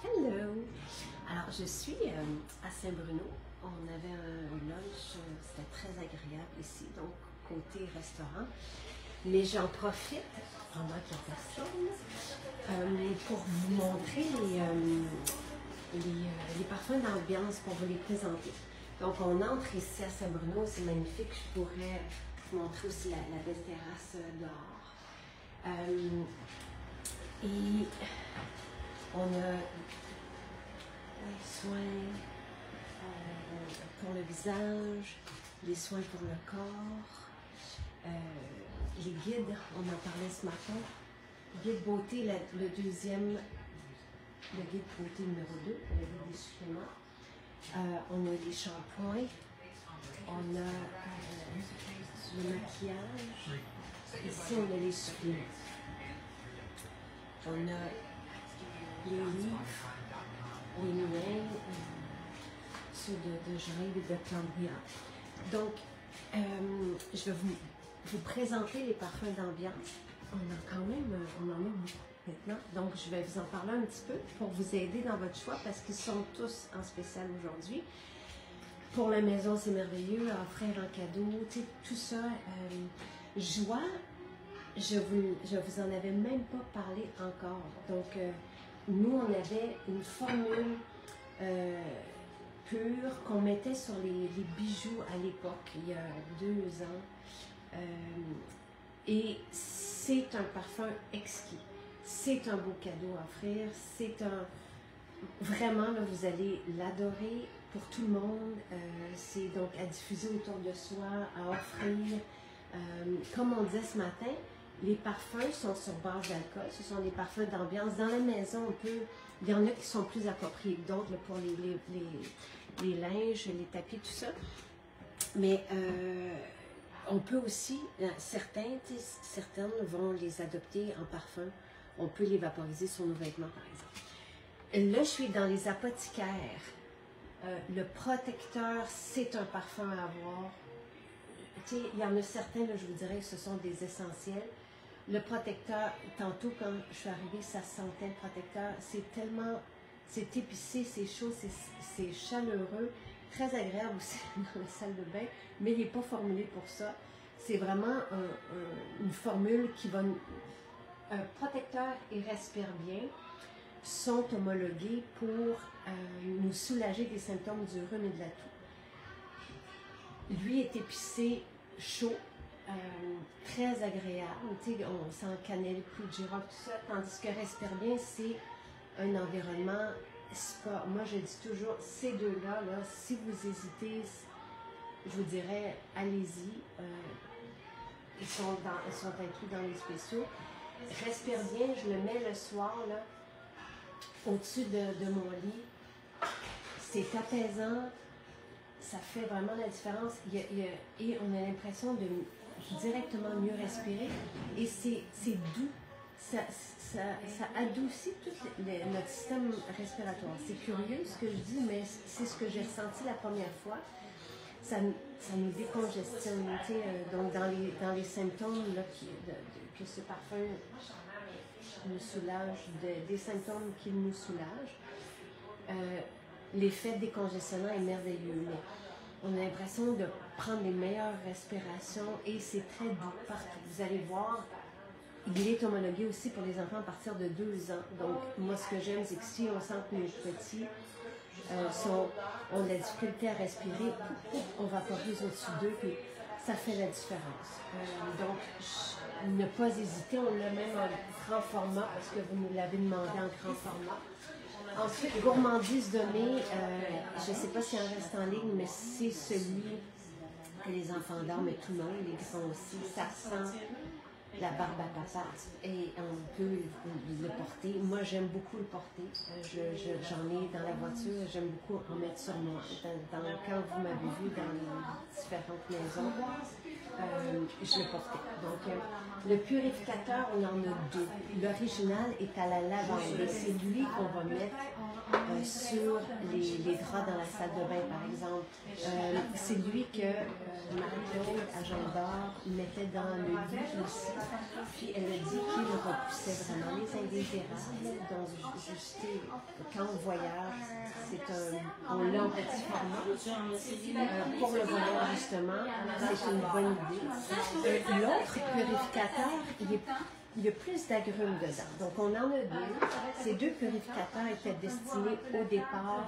Hello! Alors, je suis à Saint-Bruno. On avait un lunch, c'était très agréable ici, donc côté restaurant. Mais j'en profite, pendant qu'il y a personne, pour vous montrer les parfums d'ambiance, pour vous les présenter. Donc, on entre ici à Saint-Bruno, c'est magnifique. Je pourrais vous montrer aussi la belle terrasse dehors. Et on a les soins pour le visage, les soins pour le corps, les guides, on en parlait ce matin. Guide beauté, le deuxième, le guide beauté numéro 2, le guide des suppléments. On a des shampoings, on a le maquillage, ici on a les suppléments. On a les livres, les nouvelles, ceux de Joël et de Cambria. Donc, je vais vous présenter les parfums d'ambiance. On en a beaucoup maintenant. Donc, je vais vous en parler un petit peu pour vous aider dans votre choix parce qu'ils sont tous en spécial aujourd'hui. Pour la maison, c'est merveilleux, à offrir en cadeau, tu sais, tout ça. Joie, je vous en avais même pas parlé encore. Donc, nous, on avait une formule pure qu'on mettait sur les bijoux à l'époque, il y a 2 ans. Et c'est un parfum exquis. C'est un beau cadeau à offrir. C'est un... Vraiment, là, vous allez l'adorer pour tout le monde. C'est donc à diffuser autour de soi, à offrir. Comme on disait ce matin, les parfums sont sur base d'alcool, ce sont des parfums d'ambiance. Dans la maison, il y en a qui sont plus appropriés que d'autres pour les linges, les tapis, tout ça. Mais on peut aussi, certaines vont les adopter en parfum. On peut les vaporiser sur nos vêtements, par exemple. Là, je suis dans les apothicaires. Le protecteur, c'est un parfum à avoir. Tu sais, il y en a certains, là, je vous dirais que ce sont des essentiels. Le protecteur, tantôt quand je suis arrivée, ça sentait le protecteur. C'est tellement, c'est épicé, c'est chaud, c'est chaleureux, très agréable aussi dans la salle de bain, mais il n'est pas formulé pour ça. C'est vraiment une formule qui va, un protecteur et respire bien, sont homologués pour nous soulager des symptômes du rhume et de la toux. Lui est épicé, chaud, très agréable, tu sais, on sent cannelle, clou de girofle, tout ça, tandis que Respire bien, c'est un environnement spa. Moi, je dis toujours, ces deux-là, là, si vous hésitez, je vous dirais, allez-y. Ils sont inclus dans les spéciaux. Respire bien, je le mets le soir, là, au-dessus de mon lit. C'est apaisant. Ça fait vraiment la différence. Et on a l'impression de directement mieux respirer. Et c'est doux. Ça adoucit tout notre système respiratoire. C'est curieux ce que je dis, mais c'est ce que j'ai ressenti la première fois. Ça nous décongestionne. Donc, dans les symptômes là, que ce parfum nous soulage, des symptômes qui nous soulagent, l'effet décongestionnant est merveilleux. Mais on a l'impression de prendre les meilleures respirations et c'est très doux partout. Vous allez voir, il est homologué aussi pour les enfants à partir de 2 ans. Donc, moi, ce que j'aime, c'est que si on sent que nos petits ont de la difficulté à respirer, on vaporise au-dessus d'eux, puis ça fait la différence. Donc, ne pas hésiter, on l'a même en grand format, parce que vous nous l'avez demandé en grand format. Ensuite, Gourmandise de mai, je ne sais pas s'il en reste en ligne, mais c'est celui que les enfants dorment, mais tout le monde, les grands aussi, ça sent la barbe à papa et on peut le porter. Moi, j'aime beaucoup le porter. J'en ai dans la voiture, j'aime beaucoup en mettre sur moi. Quand vous m'avez vu dans les différentes maisons, je le portais. Donc, Le purificateur, on en a deux. L'original est à la lavande et c'est lui qu'on va mettre sur les draps dans la salle de bain, par exemple. C'est lui que Marie-Claude, à Jean d'Or, mettait dans le lit aussi. Puis elle a dit qu'il repoussait vraiment les indésirables. Donc, quand on voyage, on l'a en petit format. Pour le voyage, justement, c'est une bonne idée. L'autre purificateur, il y a plus d'agrumes dedans. Donc, on en a deux. Ces deux purificateurs étaient destinés au départ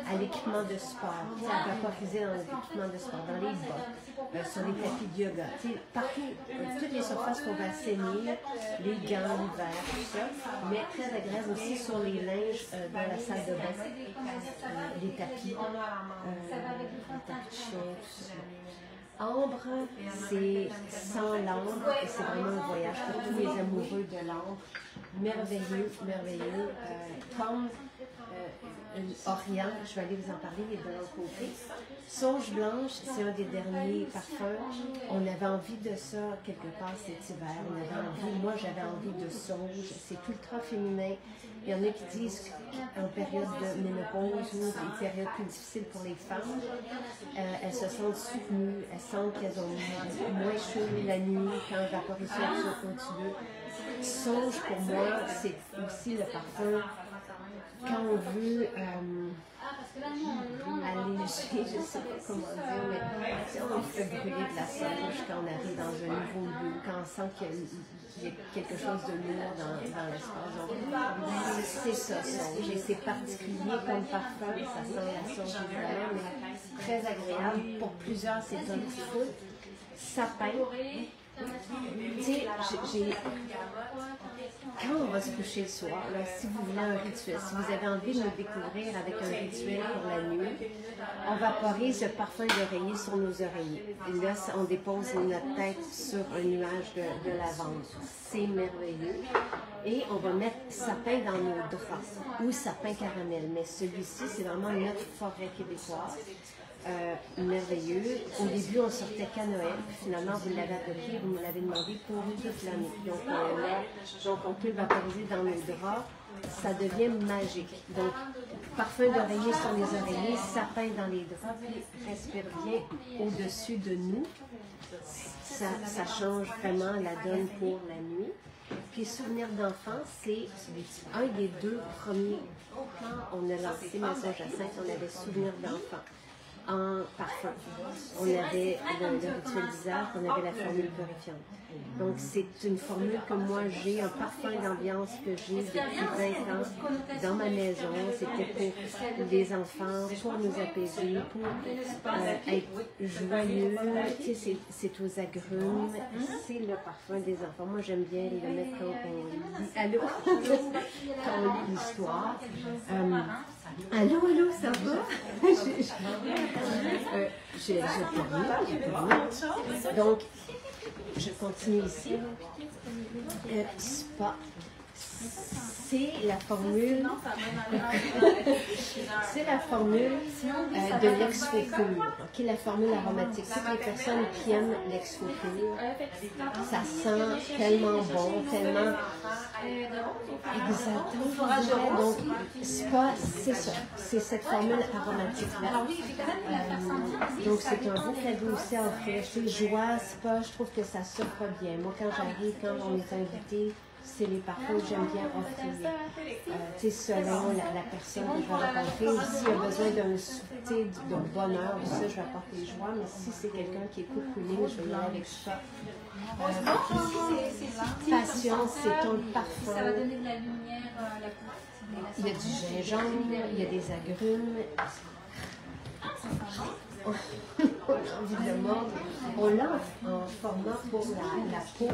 à l'équipement de sport, à vaporiser dans l'équipement de sport, dans les bottes, sur les tapis de yoga. Partout, toutes les surfaces qu'on va assainir, les gants, l'hiver, tout ça, mais très agréable aussi sur les linges dans la salle de bain, les tapis, de chien, tout ça. Ambre, c'est sans l'ambre et c'est vraiment un voyage pour tous les amoureux de l'ambre. Merveilleux, merveilleux. Comme Orient, je vais aller vous en parler, il est de l'autre côté. Sauge blanche, c'est un des derniers parfums. On avait envie de ça quelque part cet hiver. On avait envie, moi j'avais envie de sauge. C'est ultra féminin. Il y en a qui disent qu'en période de ménopause ou une période plus difficile pour les femmes, elles se sentent soutenues, elles sentent qu'elles ont moins chaud la nuit quand on vaporise au-dessus d'eux. Sauge, pour moi, c'est aussi le parfum quand on veut alléger, je ne sais pas comment dire, mais on fait brûler de la sauge quand on arrive dans un nouveau lieu, quand on sent qu'il y a quelque chose de lourd dans l'espace. Donc, c'est ça, sauge. Et c'est particulier comme parfum, ça sent la sauge évidemment, mais très agréable. Pour plusieurs, c'est un petit feu. Sapin. Tu sais, quand on va se coucher le soir, là, si vous voulez un rituel, si vous avez envie de nous découvrir avec un rituel pour la nuit, on vaporise ce parfum d'oreiller sur nos oreillers. Et là, on dépose notre tête sur un nuage de lavande. C'est merveilleux. Et on va mettre sapin dans nos draps ou sapin caramel. Mais celui-ci, c'est vraiment notre forêt québécoise. Merveilleux. Au début, on sortait qu'à Noël. Finalement, vous l'avez adopté, vous me l'avez demandé pour toute l'année. Donc, on peut le vaporiser dans nos draps. Ça devient magique. Donc, parfum d'oreiller sur les oreillers, sapin dans les draps, puis respire bien au-dessus de nous. Ça change vraiment la donne pour la nuit. Puis Souvenir d'enfant, c'est un des deux premiers. Quand on a lancé Maison Jacinthe, on avait Souvenir d'enfant en parfum. On avait le rituel visage, on avait la formule purifiante. Donc c'est une formule que moi j'ai, un parfum d'ambiance que j'ai depuis 20 ans dans ma maison. C'était pour les enfants, pour nous apaiser, pour être joyeux. Tu sais, c'est aux agrumes. C'est le parfum des enfants. Moi j'aime bien le mettre quand on lit. Allô? Quand on lit l'histoire. Allô, ça va? J'ai terminé. Donc, je continue ici. Spa. C'est la formule. C'est la formule de l'exfocure, qui est la formule aromatique. Toutes les personnes qui aiment l'exfocure, ça sent tellement bon, tellement exactement. Donc, spa, c'est ça. C'est cette formule aromatique-là. Donc, c'est un beau cadeau aussi à offrir. Chez Joie, spa, je trouve que ça s'offre bien. Moi, quand j'arrive, quand on est invité, c'est les parfums que j'aime bien offrir. Selon la personne que je vais rencontrer, ou s'il y a besoin d'un souper de bonheur, ça, je vais apporter joie, mais si c'est quelqu'un qui écoute cooling, je vais y aller avec ça. Passion, c'est un parfum. Il y a du gingembre, il y a des agrumes. On a envie de le mordre. On l'a en format pour la peau.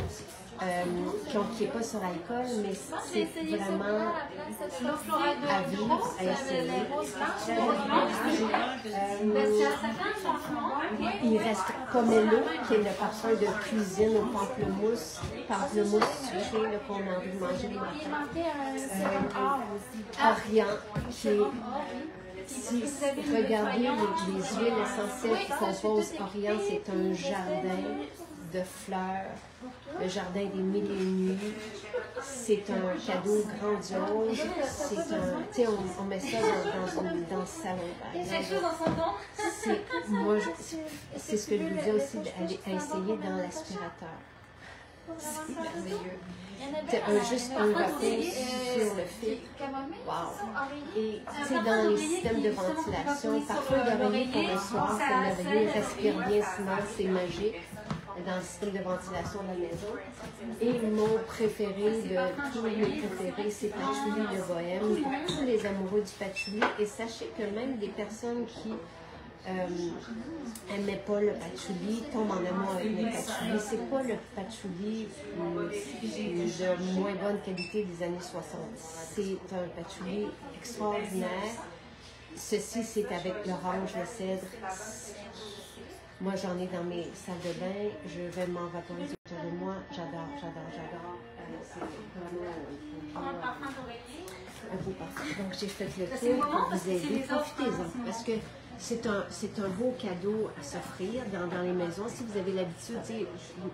Qui n'est pas sur alcool, mais c'est vraiment à vivre, à essayer. Il reste Pomelo, qui est le parfum de cuisine au pamplemousse sucré qu'on a envie de manger le matin. Orient, qui est... Si vous regardez les huiles essentielles qui composent Orient, c'est un jardin de fleurs le jardin des mille et une nuits. C'est un cadeau grandiose. C'est un, tu sais, on met ça dans le salon. C'est ce que je vous dis aussi, d'aller essayer dans l'aspirateur. C'est merveilleux. Juste un vapeur sur le fil. Wow! Et tu sais, dans les systèmes de ventilation, parfois d'oreiller pour le soir, c'est merveilleux, respire bien, sinon c'est magique dans le système de ventilation de la maison. Et mon préféré de tous mes préférés, c'est Patchouli de Bohème, pour tous les amoureux du patchouli. Et sachez que même des personnes qui n'aimaient pas le patchouli tombent en amour avec le patchouli. C'est pas le patchouli de moins bonne qualité des années 60. C'est un patchouli extraordinaire. Ceci, c'est avec l'orange, le cèdre. Moi, j'en ai dans mes salles de bain. Je vais m'en vaporiser autour de moi. J'adore. C'est vraiment un beau parfum. Donc, j'ai fait le tour pour vous aider. Profitez-en parce que c'est un beau cadeau à s'offrir dans les maisons. Si vous avez l'habitude,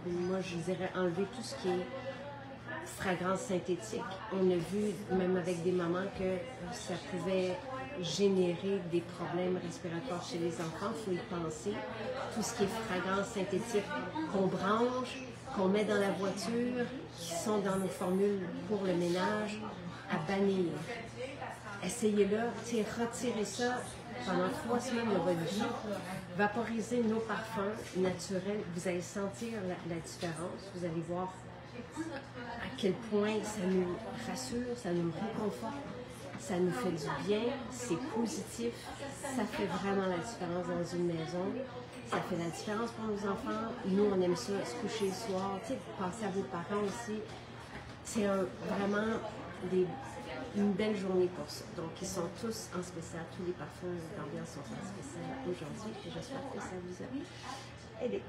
moi, je dirais enlever tout ce qui est fragrance synthétique. On a vu, même avec des mamans, que ça pouvait générer des problèmes respiratoires chez les enfants. Il faut y penser. Tout ce qui est fragrance synthétique qu'on branche, qu'on met dans la voiture, qui sont dans nos formules pour le ménage, à bannir. Essayez-le, retirez ça pendant 3 semaines de votre vie. Vaporisez nos parfums naturels. Vous allez sentir la différence. Vous allez voir à quel point ça nous rassure, ça nous réconforte. Ça nous fait du bien, c'est positif, ça fait vraiment la différence dans une maison, ça fait la différence pour nos enfants. Nous, on aime ça, se coucher le soir, penser à vos parents aussi. C'est vraiment une belle journée pour ça. Donc, ils sont tous en spécial, tous les parfums d'ambiance sont en spécial aujourd'hui et j'espère que ça vous a aidé.